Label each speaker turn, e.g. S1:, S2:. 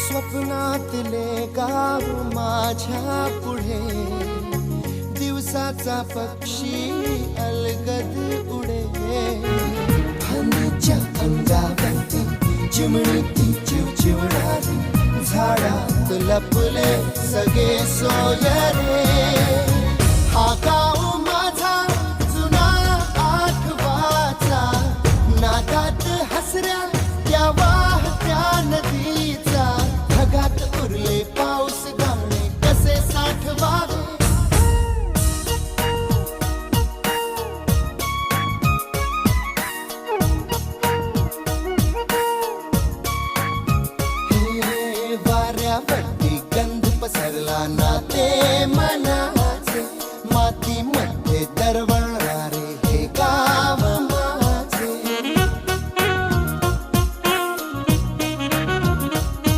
S1: स्वप्नातले गाव माझ्या पुढे दिवसाचा पक्षी अलगद उडे फांदीच्या अंगावरती चिमणीची चिवचिवणारी झाडात लपले सगळे सोयरे आकाश